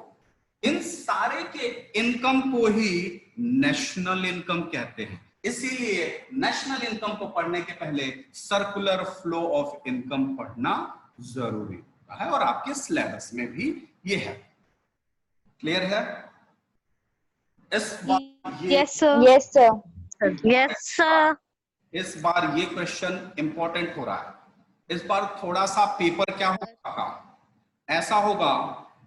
[SPEAKER 3] इन सारे के इनकम को ही नेशनल इनकम कहते हैं। इसीलिए नेशनल इनकम को पढ़ने के पहले सर्कुलर फ्लो ऑफ इनकम पढ़ना जरूरी होता है, और आपके सिलेबस में भी ये है। क्लियर है? इस बार
[SPEAKER 6] yes sir.
[SPEAKER 5] Yes sir. Yes sir.
[SPEAKER 3] इस बार ये क्वेश्चन इंपॉर्टेंट हो रहा है। इस बार थोड़ा सा पेपर क्या होगा, ऐसा होगा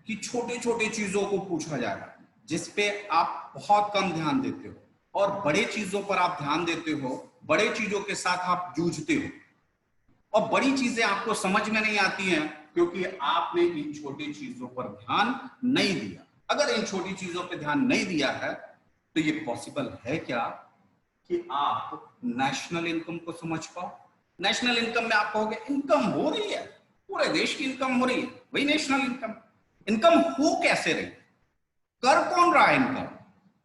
[SPEAKER 3] कि छोटे छोटे चीजों को पूछा जाएगा जिसपे आप बहुत कम ध्यान देते हो, और बड़े चीजों पर आप ध्यान देते हो, बड़े चीजों के साथ आप जूझते हो, और बड़ी चीजें आपको समझ में नहीं आती हैं क्योंकि आपने इन छोटी चीजों पर ध्यान नहीं दिया। अगर इन छोटी चीजों पर ध्यान नहीं दिया है तो ये पॉसिबल है क्या कि आप नेशनल इनकम को समझ पाओ? नेशनल इनकम में आप कहोगे इनकम हो रही है, पूरे देश की इनकम हो रही है, वही नेशनल इनकम। इनकम हो कैसे रही, कर कौन रहा है इनकम?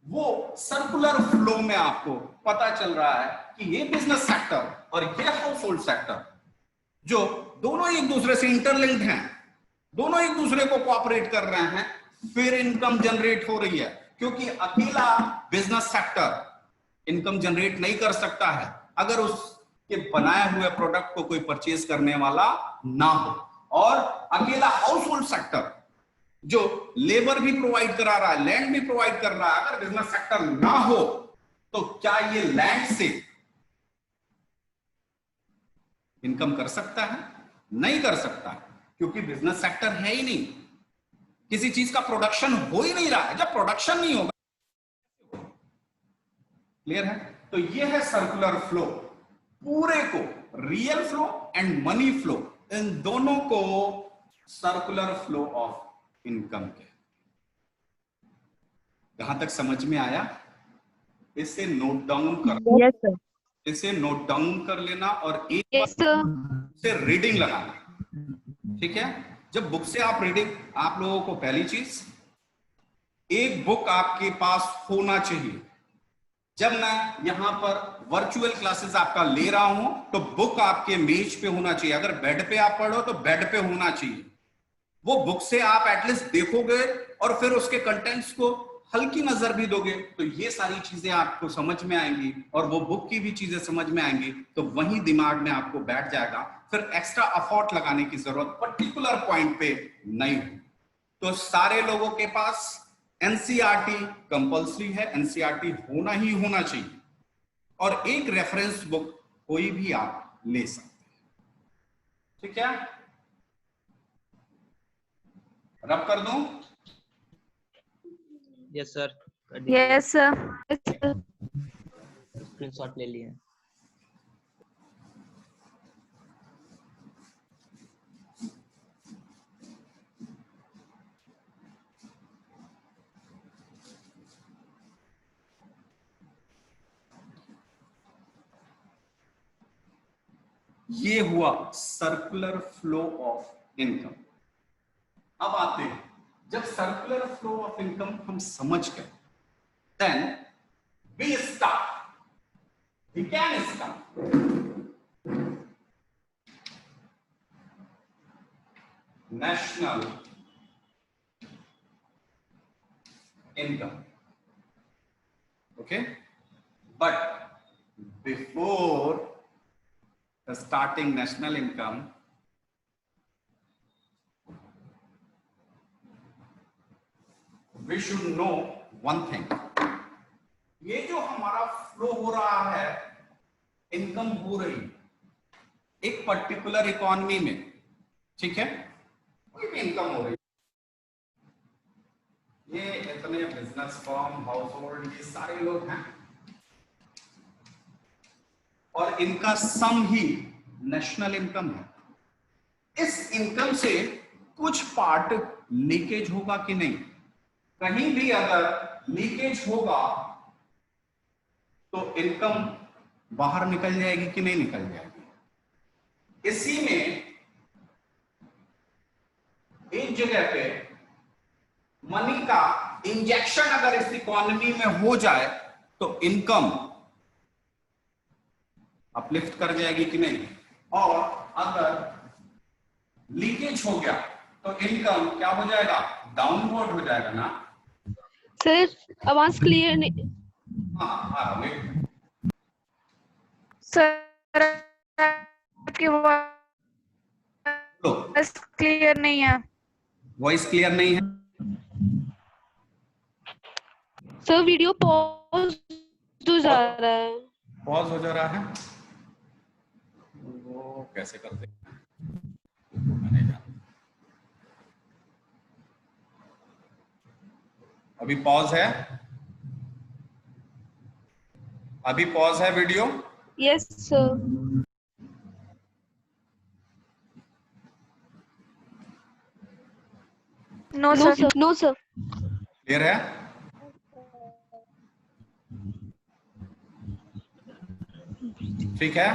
[SPEAKER 3] वो सर्कुलर फ्लो में आपको पता चल रहा है कि ये बिजनेस सेक्टर और ये हाउस होल्ड सेक्टर, जो दोनों एक दूसरे से इंटरलिंक्ड हैं, दोनों एक दूसरे को कोऑपरेट कर रहे हैं, फिर इनकम जनरेट हो रही है। क्योंकि अकेला बिजनेस सेक्टर इनकम जनरेट नहीं कर सकता है अगर उसके बनाए हुए प्रोडक्ट को कोई परचेज करने वाला ना हो, और अकेला हाउस होल्ड सेक्टर जो लेबर भी प्रोवाइड करा रहा है, लैंड भी प्रोवाइड कर रहा है, अगर बिजनेस सेक्टर ना हो तो क्या ये लैंड से इनकम कर सकता है? नहीं कर सकता, क्योंकि बिजनेस सेक्टर है ही नहीं, किसी चीज का प्रोडक्शन हो ही नहीं रहा है। जब प्रोडक्शन नहीं होगा, क्लियर है? तो ये है सर्कुलर फ्लो। पूरे को real flow and money flow, इन दोनों को सर्कुलर फ्लो ऑफ इनकम के। कहां तक समझ में आया? इसे नोट डाउन कर,
[SPEAKER 5] यस सर।
[SPEAKER 3] इसे नोट डाउन कर लेना और एक
[SPEAKER 6] यस सर।
[SPEAKER 3] से रीडिंग लगाना। ठीक है? जब बुक से आप रीडिंग, आप लोगों को पहली चीज, एक बुक आपके पास होना चाहिए। जब मैं यहां पर वर्चुअल क्लासेस आपका ले रहा हूं तो बुक आपके मेज पे होना चाहिए। अगर बेड पे आप पढ़ो तो बेड पे होना चाहिए। वो बुक से आप एटलीस्ट देखोगे और फिर उसके कंटेंट्स को हल्की नजर भी दोगे तो ये सारी चीजें आपको समझ में आएंगी और वो बुक की भी चीजें समझ में आएंगी, तो वही दिमाग में आपको बैठ जाएगा। फिर एक्स्ट्रा एफर्ट लगाने की जरूरत पर्टिकुलर पॉइंट पे नहीं हो। तो सारे लोगों के पास एनसीईआरटी कंपल्सरी है, एनसीईआरटी होना ही होना चाहिए, और एक रेफरेंस बुक कोई भी आप ले सकते हैं। ठीक है, रब कर दूं?
[SPEAKER 8] Yes sir.
[SPEAKER 4] Yes sir.
[SPEAKER 8] Screenshot ले लिए।
[SPEAKER 3] ये हुआ सर्कुलर फ्लो ऑफ इनकम। अब आते हैं, जब सर्कुलर फ्लो ऑफ इनकम हम समझ गए, then we start, we can start national income. Okay, but before starting national income, we should know one thing। ये जो हमारा फ्लो हो रहा है, इनकम हो रही एक पर्टिकुलर इकोनॉमी में, ठीक है, कोई भी इनकम हो रही, ये इतने बिजनेस फर्म, हाउस होल्ड, ये सारे लोग हैं और इनका सम ही नेशनल इनकम है। इस इनकम से कुछ पार्ट लीकेज होगा कि नहीं? कहीं भी अगर लीकेज होगा तो इनकम बाहर निकल जाएगी कि नहीं निकल जाएगी? इसी में एक जगह पे मनी का इंजेक्शन अगर इस इकोनॉमी में हो जाए तो इनकम अपलिफ्ट कर जाएगी कि नहीं? और अगर लीकेज हो गया तो इनकम क्या हो जाएगा? डाउनवर्ड हो जाएगा ना।
[SPEAKER 6] सर आवाज क्लियर नहीं।
[SPEAKER 3] हाँ,
[SPEAKER 4] सर आपकी वॉइस क्लियर नहीं है।
[SPEAKER 3] वॉइस क्लियर नहीं है?
[SPEAKER 6] सर वीडियो पॉज हो जा रहा है।
[SPEAKER 3] पॉज हो जा रहा है, वो कैसे करते हैं? मैंने जाना। अभी पॉज है? अभी पॉज है video?
[SPEAKER 6] Yes sir.
[SPEAKER 4] No sir.
[SPEAKER 6] No sir.
[SPEAKER 3] Clear है? ठीक है,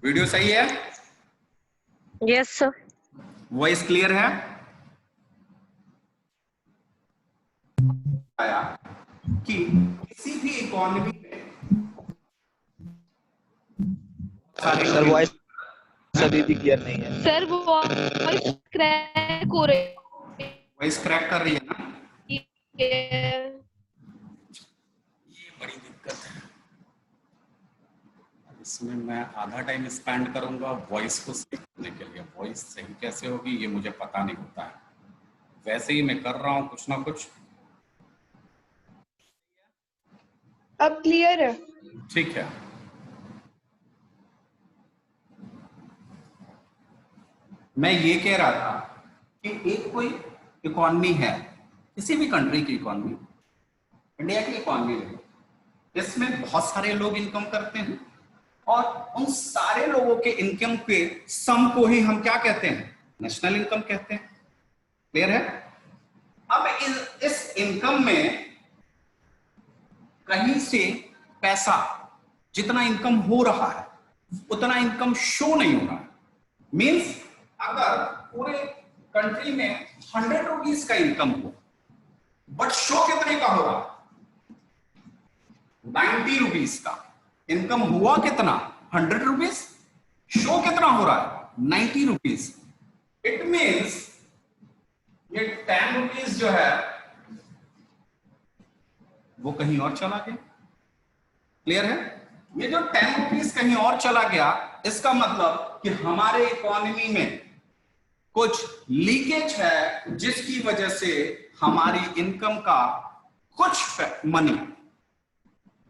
[SPEAKER 3] वीडियो सही है?
[SPEAKER 5] Yes sir.
[SPEAKER 3] वॉइस क्लियर है? आया कि किसी भी इकोनॉमी में
[SPEAKER 7] सर वॉइस सभी भी क्लियर नहीं है।
[SPEAKER 6] सर वॉइस क्रैक हो रही है।
[SPEAKER 3] वॉइस क्रैक कर रही है ना?
[SPEAKER 6] ये
[SPEAKER 3] बड़ी दिक्कत है। इसमें मैं आधा टाइम स्पेंड करूंगा वॉइस को सही करने के लिए। वॉइस सही कैसे होगी ये मुझे पता नहीं होता है, वैसे ही मैं कर रहा हूं कुछ ना कुछ।
[SPEAKER 9] अब क्लियर है?
[SPEAKER 3] ठीक है, मैं ये कह रहा था कि एक कोई इकोनॉमी है, किसी भी कंट्री की इकोनॉमी, इंडिया की इकोनॉमी है, इसमें बहुत सारे लोग इनकम करते हैं और उन सारे लोगों के इनकम के सम को ही हम क्या कहते हैं? नेशनल इनकम कहते हैं। क्लियर है? अब इस इनकम में कहीं से पैसा जितना इनकम हो रहा है उतना इनकम शो नहीं हो रहा है। मींस अगर पूरे कंट्री में 100 रुपीज का इनकम हो बट शो कितने का हो रहा? 90 रुपीस का। इनकम हुआ कितना? 100 रुपीस। शो कितना हो रहा है? 90 रुपीस। इट मीन्स ये 10 रुपीस जो है वो कहीं और चला गया। क्लियर है? ये जो 10 रुपीस कहीं और चला गया, इसका मतलब कि हमारे इकोनॉमी में कुछ लीकेज है, जिसकी वजह से हमारी इनकम का कुछ मनी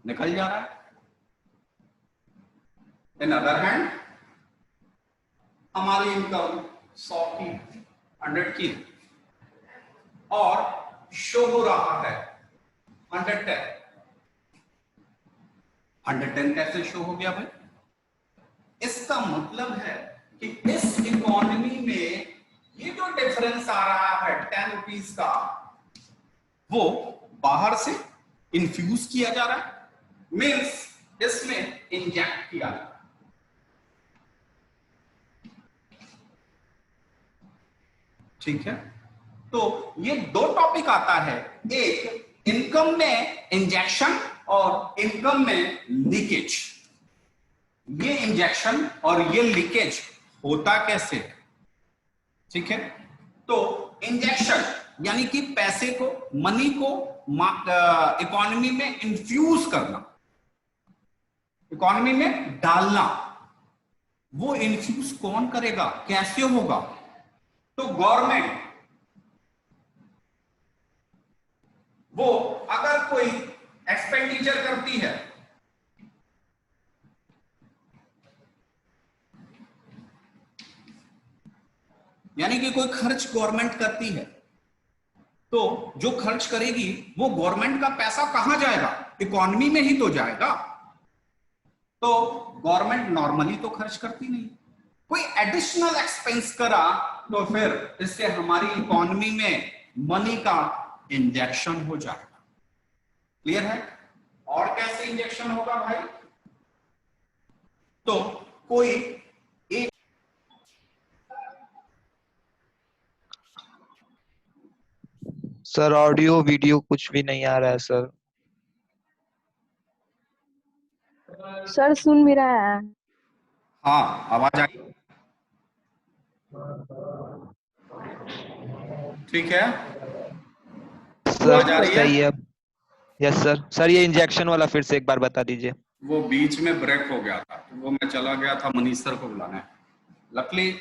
[SPEAKER 3] निकल जा रहा है। इन अदर हैंड हमारी इनकम 100 की, 100 की और शो हो रहा है 110। 110 कैसे शो हो गया भाई? इसका मतलब है कि इस इकोनॉमी में ये जो डिफरेंस आ रहा है 10 रुपीस का, वो बाहर से इन्फ्यूज किया जा रहा है, मीन्स इसमें इंजेक्ट किया जा रहा है। ठीक है, तो ये दो टॉपिक आता है, एक इनकम में इंजेक्शन और इनकम में लीकेज। ये इंजेक्शन और ये लीकेज होता कैसे? ठीक है, तो इंजेक्शन यानी कि पैसे को, मनी को इकोनॉमी में इंफ्यूज करना, इकोनॉमी में डालना। वो इंफ्यूज कौन करेगा, कैसे होगा? तो गवर्नमेंट, वो अगर कोई एक्सपेंडिचर करती है, यानी कि कोई खर्च गवर्नमेंट करती है, तो जो खर्च करेगी वो गवर्नमेंट का पैसा कहां जाएगा? इकोनॉमी में ही तो जाएगा। तो गवर्नमेंट नॉर्मली तो खर्च करती नहीं, कोई एडिशनल एक्सपेंस करा तो फिर इससे हमारी इकोनॉमी में मनी का इंजेक्शन हो जाएगा। क्लियर है? और कैसे इंजेक्शन होगा भाई? तो कोई एक
[SPEAKER 7] सर ऑडियो वीडियो कुछ भी नहीं आ रहा है सर।
[SPEAKER 4] सर सुन भी रहा है।
[SPEAKER 3] हाँ, आवाज आई? ठीक है, आवाज आ
[SPEAKER 7] सर
[SPEAKER 3] रही
[SPEAKER 7] सही
[SPEAKER 3] है?
[SPEAKER 7] है। Yes sir. सर ये इंजेक्शन वाला फिर से एक बार बता दीजिए।
[SPEAKER 3] वो बीच में ब्रेक हो गया था, तो वो मैं चला गया था मनीष सर को बुलाने। लकली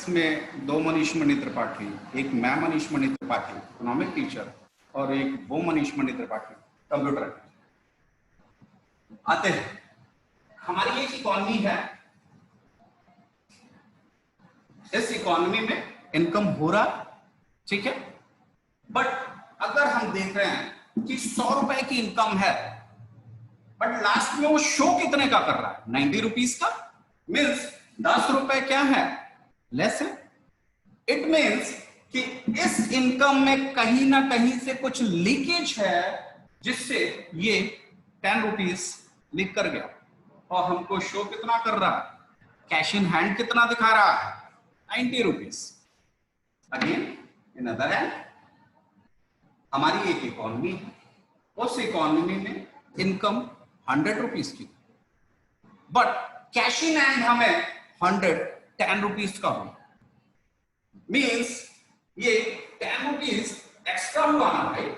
[SPEAKER 3] में दो मनीष मणि त्रिपाठी, एक मैं मनीष मणि त्रिपाठी इकोनॉमिक टीचर और एक वो मनीष मणि त्रिपाठी कंप्यूटर आते हैं। हमारी एक इकोनॉमी है, इस इकोनॉमी में इनकम हो रहा है, ठीक है, बट अगर हम देख रहे हैं कि 100 रुपए की इनकम है, बट लास्ट में वो शो कितने का कर रहा है? 90 रुपीस का। मीन्स 10 रुपए क्या है? लेस है। इट मीन्स कि इस इनकम में कहीं ना कहीं से कुछ लीकेज है, जिससे ये 10 रुपीस लीक कर गया और हमको शो कितना कर रहा है? कैश इन हैंड कितना दिखा रहा है? 90 rupees. Again in other hand हमारी एक इकोनॉमी है, उस इकोनॉमी में इनकम 100 रुपीस की, बट कैश इन हैंड हमें 110 रुपीस का हो। मीन्स ये 10 रुपीस एक्स्ट्रा हुआ ना भाई,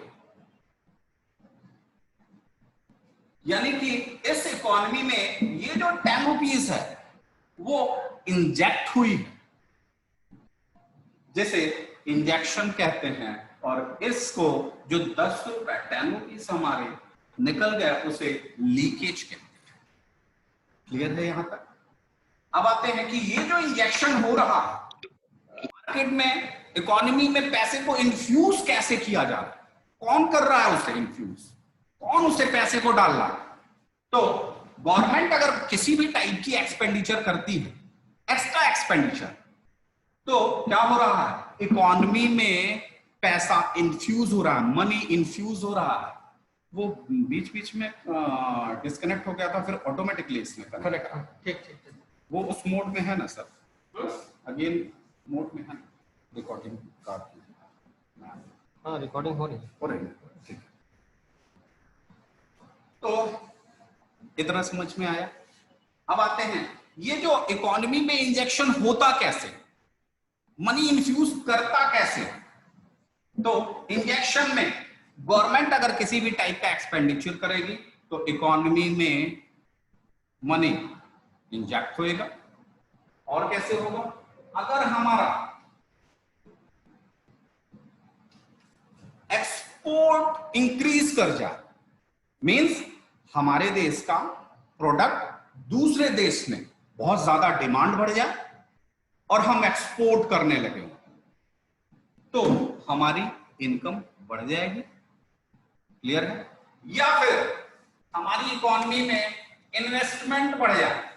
[SPEAKER 3] यानी कि इस इकोनॉमी में ये जो 10 रुपीस है वो इंजेक्ट हुई, जैसे इंजेक्शन कहते हैं, और इसको जो 10 रुपए 10 रुपीस हमारे निकल गए उसे लीकेज कहते हैं। क्लियर है यहां तक? अब आते हैं कि ये जो इंजेक्शन हो रहा है मार्केट में, इकोनॉमी में, पैसे को इन्फ्यूज कैसे किया जा रहा है? कौन कर रहा है उसे इन्फ्यूज? कौन उसे पैसे को डाल रहा है? तो गवर्नमेंट अगर किसी भी टाइप की एक्सपेंडिचर करती है, एक्स्ट्रा एक्सपेंडिचर, तो क्या हो रहा है? इकोनॉमी में पैसा इन्फ्यूज हो रहा है, मनी इन्फ्यूज हो रहा है। वो बीच बीच में डिस्कनेक्ट हो गया था, फिर ऑटोमेटिकली इसमें कनेक्ट।
[SPEAKER 2] ठीक ठीक ठीक।
[SPEAKER 3] वो उस मोड में है ना सर? अगेन मोड में है रिकॉर्डिंग का?
[SPEAKER 2] हाँ रिकॉर्डिंग हो रही है।
[SPEAKER 3] हो रही है, ठीक है। तो इतना समझ में आया। अब आते हैं, ये जो इकोनॉमी में इंजेक्शन होता कैसे, मनी इन्फ्यूज करता कैसे। तो इंजेक्शन में गवर्नमेंट अगर किसी भी टाइप का एक्सपेंडिचर करेगी तो इकोनॉमी में मनी इंजेक्ट होएगा। और कैसे होगा, अगर हमारा एक्सपोर्ट इंक्रीज कर जाए, मींस हमारे देश का प्रोडक्ट दूसरे देश में बहुत ज्यादा डिमांड बढ़ जाए और हम एक्सपोर्ट करने लगे, तो हमारी इनकम बढ़ जाएगी। क्लियर है। या फिर हमारी इकोनॉमी में इन्वेस्टमेंट बढ़ जाए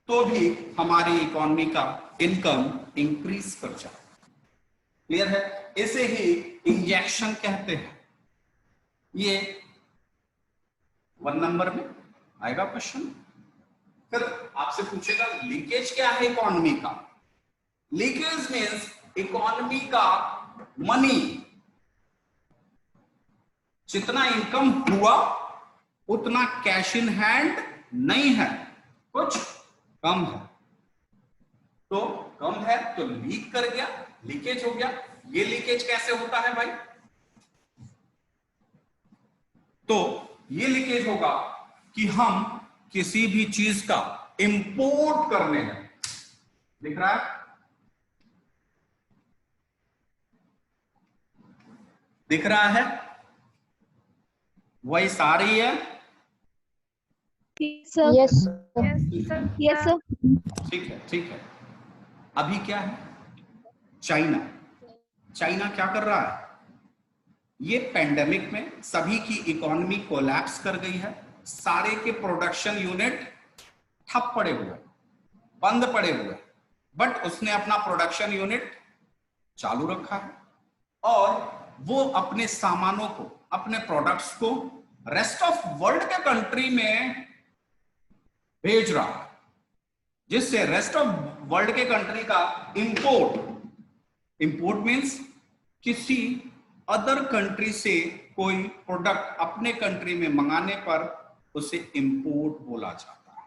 [SPEAKER 3] तो भी हमारी इकोनॉमी का इनकम इंक्रीज कर जाए। क्लियर है। इसे ही इंजेक्शन कहते हैं। ये 1 नंबर में आएगा क्वेश्चन। फिर आपसे पूछेगा लीकेज क्या है इकोनॉमी का। लीकेज मीन्स इकोनॉमी का मनी, जितना इनकम हुआ उतना कैश इन हैंड नहीं है, कुछ कम है। तो कम है तो लीक कर गया, लीकेज हो गया। ये लीकेज कैसे होता है भाई, तो ये लीकेज होगा कि हम किसी भी चीज का इंपोर्ट करने हैं। दिख रहा है, दिख रहा है, वही सारी है।
[SPEAKER 6] Yes, sir.
[SPEAKER 9] Yes.
[SPEAKER 6] Yes, sir.
[SPEAKER 3] ठीक है, ठीक है। अभी क्या है, चाइना, चाइना क्या कर रहा है, ये पेंडेमिक में सभी की इकोनॉमी कोलैप्स कर गई है। सारे के प्रोडक्शन यूनिट ठप पड़े हुए, बंद पड़े हुए, बट उसने अपना प्रोडक्शन यूनिट चालू रखा है और वो अपने सामानों को, अपने प्रोडक्ट्स को रेस्ट ऑफ वर्ल्ड के कंट्री में भेज रहा है, जिससे रेस्ट ऑफ वर्ल्ड के कंट्री का इंपोर्ट, इंपोर्ट मींस किसी अदर कंट्री से कोई प्रोडक्ट अपने कंट्री में मंगाने पर उसे इंपोर्ट बोला जाता है।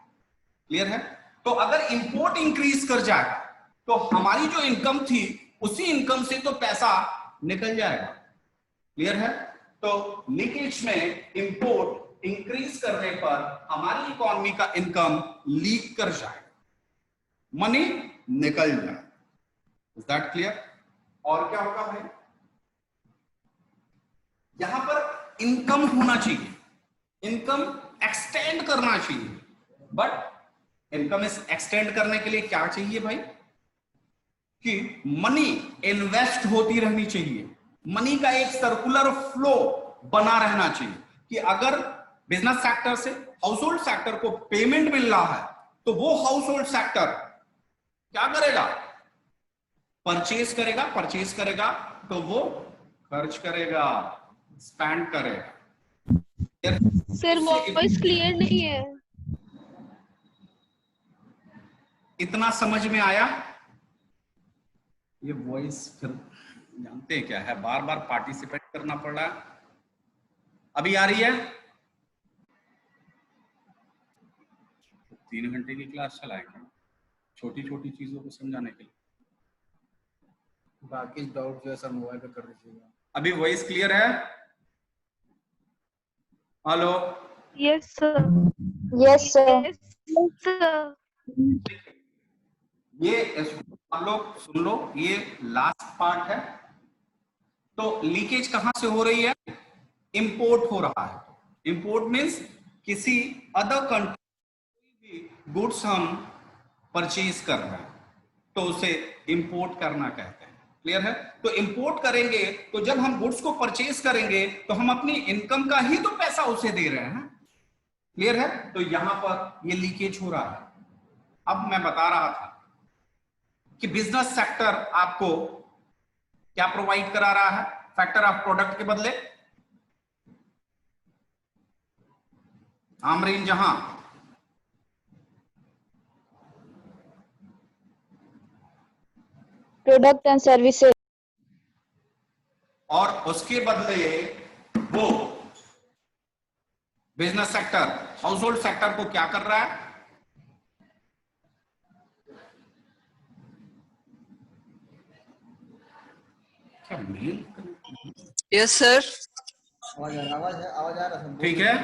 [SPEAKER 3] क्लियर है। तो अगर इंपोर्ट इंक्रीज कर जाएगा तो हमारी जो इनकम थी उसी इनकम से तो पैसा निकल जाएगा। क्लियर है। तो लीकेज में इंपोर्ट इंक्रीज करने पर हमारी इकोनॉमी का इनकम लीक कर जाएगा, मनी निकल जाए। Is that clear. और क्या होगा भाई, यहां पर इनकम होना चाहिए, इनकम एक्सटेंड करना चाहिए, बट इनकम एक्सटेंड करने के लिए क्या चाहिए भाई, कि मनी इन्वेस्ट होती रहनी चाहिए, मनी का एक सर्कुलर फ्लो बना रहना चाहिए, कि अगर बिजनेस सेक्टर से हाउस होल्ड सेक्टर को पेमेंट मिल रहा है तो वो हाउस होल्ड सेक्टर क्या करेगा, परचेज करेगा, परचेज करेगा तो वो खर्च करेगा, स्पेंड करेगा।
[SPEAKER 6] सर वॉइस क्लियर नहीं है।
[SPEAKER 3] इतना समझ में आया। ये वॉइस फिर जानते हैं क्या है, बार बार पार्टिसिपेट करना पड़ रहा है। अभी आ रही है। 3 घंटे की क्लास चलाएंगे छोटी छोटी चीजों को समझाने के लिए।
[SPEAKER 2] बाकी डाउट जो है सर मोबाइल पे कर दीजिएगा।
[SPEAKER 3] अभी वॉइस क्लियर है। Hello.
[SPEAKER 6] Yes, sir.
[SPEAKER 9] Yes, sir.
[SPEAKER 6] Yes, sir.
[SPEAKER 3] ये आप लोग सुन लो, ये लास्ट पार्ट है। तो लीकेज कहां से हो रही है, इंपोर्ट हो रहा है। इंपोर्ट मींस किसी अदर कंट्री गुड्स हम परचेज कर रहे हैं तो उसे इंपोर्ट करना कहते हैं। क्लियर है। तो इंपोर्ट करेंगे तो जब हम गुड्स को परचेज करेंगे तो हम अपनी इनकम का ही तो पैसा उसे दे रहे हैं। क्लियर है। तो यहां पर ये लीकेज हो रहा है। अब मैं बता रहा था कि बिजनेस सेक्टर आपको क्या प्रोवाइड करा रहा है, फैक्टर ऑफ प्रोडक्ट के बदले आमरीन जहां
[SPEAKER 9] Product and services.
[SPEAKER 3] और उसके बदले वो business sector, household sector को क्या कर रहा है? क्या मेल?
[SPEAKER 6] Yes sir.
[SPEAKER 2] आवाज आ रहा है।
[SPEAKER 3] ठीक है,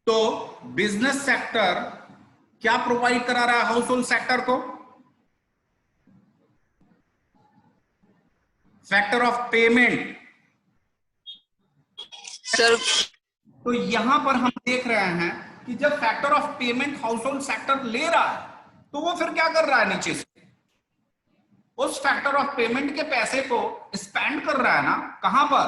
[SPEAKER 3] तो बिजनेस सेक्टर क्या प्रोवाइड करा रहा है हाउस होल्ड सेक्टर को? Factor of payment.
[SPEAKER 6] सर
[SPEAKER 3] तो यहां पर हम देख रहे हैं कि जब factor of payment house hold sector ले रहा है तो वो फिर क्या कर रहा है? नीचे से उस फैक्टर ऑफ पेमेंट के पैसे को स्पेंड कर रहा है ना, कहां पर?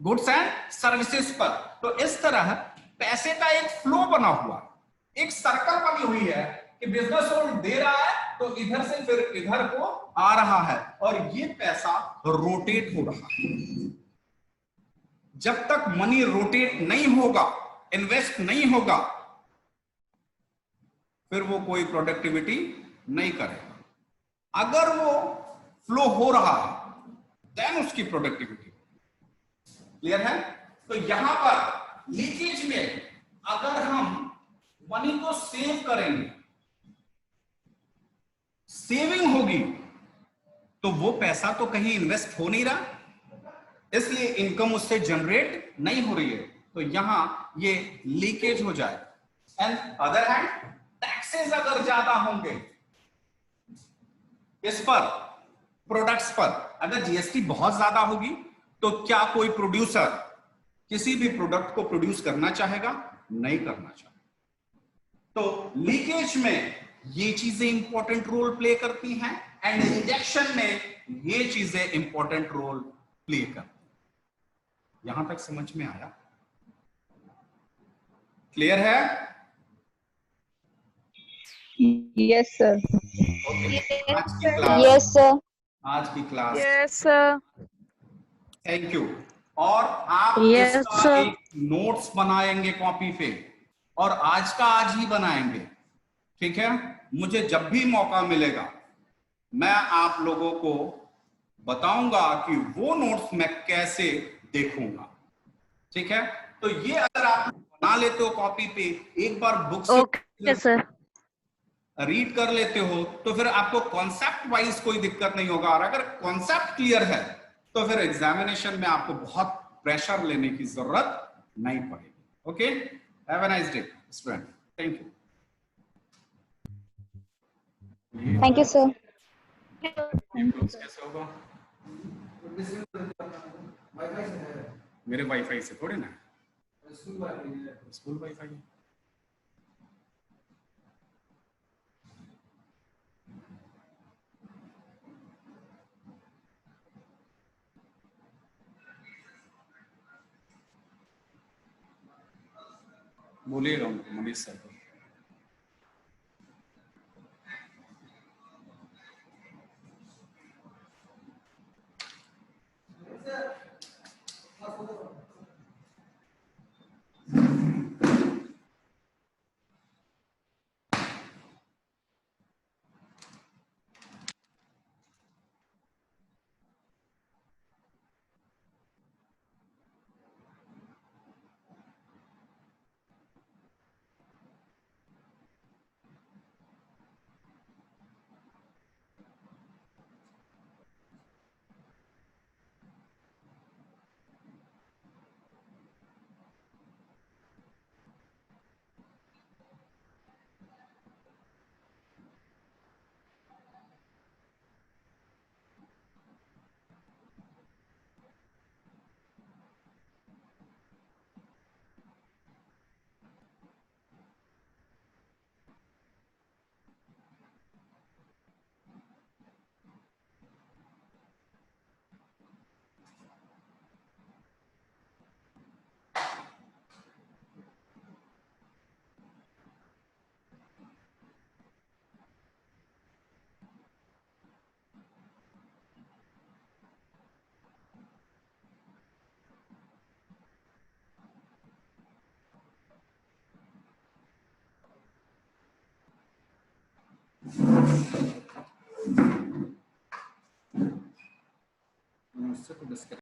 [SPEAKER 3] गुड्स एंड सर्विसेज पर। तो इस तरह पैसे का एक फ्लो बना हुआ, एक सर्कल बनी हुई है कि बिजनेस होल्ड दे रहा है तो इधर से फिर इधर को आ रहा है और ये पैसा रोटेट हो रहा है। जब तक मनी रोटेट नहीं होगा, इन्वेस्ट नहीं होगा, फिर वो कोई प्रोडक्टिविटी नहीं करेगा। अगर वो फ्लो हो रहा है देन उसकी प्रोडक्टिविटी। क्लियर है? तो यहां पर लीकेज में अगर हम मनी को सेव करेंगे, सेविंग होगी, तो वो पैसा तो कहीं इन्वेस्ट हो नहीं रहा, इसलिए इनकम उससे जनरेट नहीं हो रही है, तो यहां ये लीकेज हो जाए। एंड अदर हैंड टैक्सेस अगर ज्यादा होंगे इस पर, प्रोडक्ट्स पर, अगर जीएसटी बहुत ज्यादा होगी तो क्या कोई प्रोड्यूसर किसी भी प्रोडक्ट को प्रोड्यूस करना चाहेगा? नहीं करना चाहेगा। तो लीकेज में ये चीजें इंपॉर्टेंट रोल प्ले करती हैं एंड इंजेक्शन में ये चीजें इंपॉर्टेंट रोल प्ले करती हैं। यहां तक समझ में आया? क्लियर है?
[SPEAKER 9] Yes sir.
[SPEAKER 3] आज की क्लास,
[SPEAKER 9] यस सर।
[SPEAKER 3] आज की class,
[SPEAKER 4] yes sir.
[SPEAKER 3] Thank you. और आप
[SPEAKER 5] Yes,
[SPEAKER 3] इसका
[SPEAKER 5] sir.
[SPEAKER 3] एक नोट्स बनाएंगे कॉपी पे, और आज का आज ही बनाएंगे, ठीक है? मुझे जब भी मौका मिलेगा मैं आप लोगों को बताऊंगा कि वो नोट्स मैं कैसे देखूंगा, ठीक है? तो ये अगर आप बना लेते हो कॉपी पे, एक बार बुक से
[SPEAKER 5] Okay, sir.
[SPEAKER 3] रीड कर लेते हो, तो फिर आपको कॉन्सेप्ट वाइज कोई दिक्कत नहीं होगा। और अगर कॉन्सेप्ट क्लियर है तो फिर एग्जामिनेशन में आपको बहुत प्रेशर लेने की जरूरत नहीं पड़ेगी। Okay, have a nice day student, thank you.
[SPEAKER 9] Thank you sir.
[SPEAKER 3] कैसे होगा? मेरे वाईफाई से थोड़े ना, स्कूल वाईफाई। बोलिएगा उनको, मनीष सर को। को डिस्कनेक्ट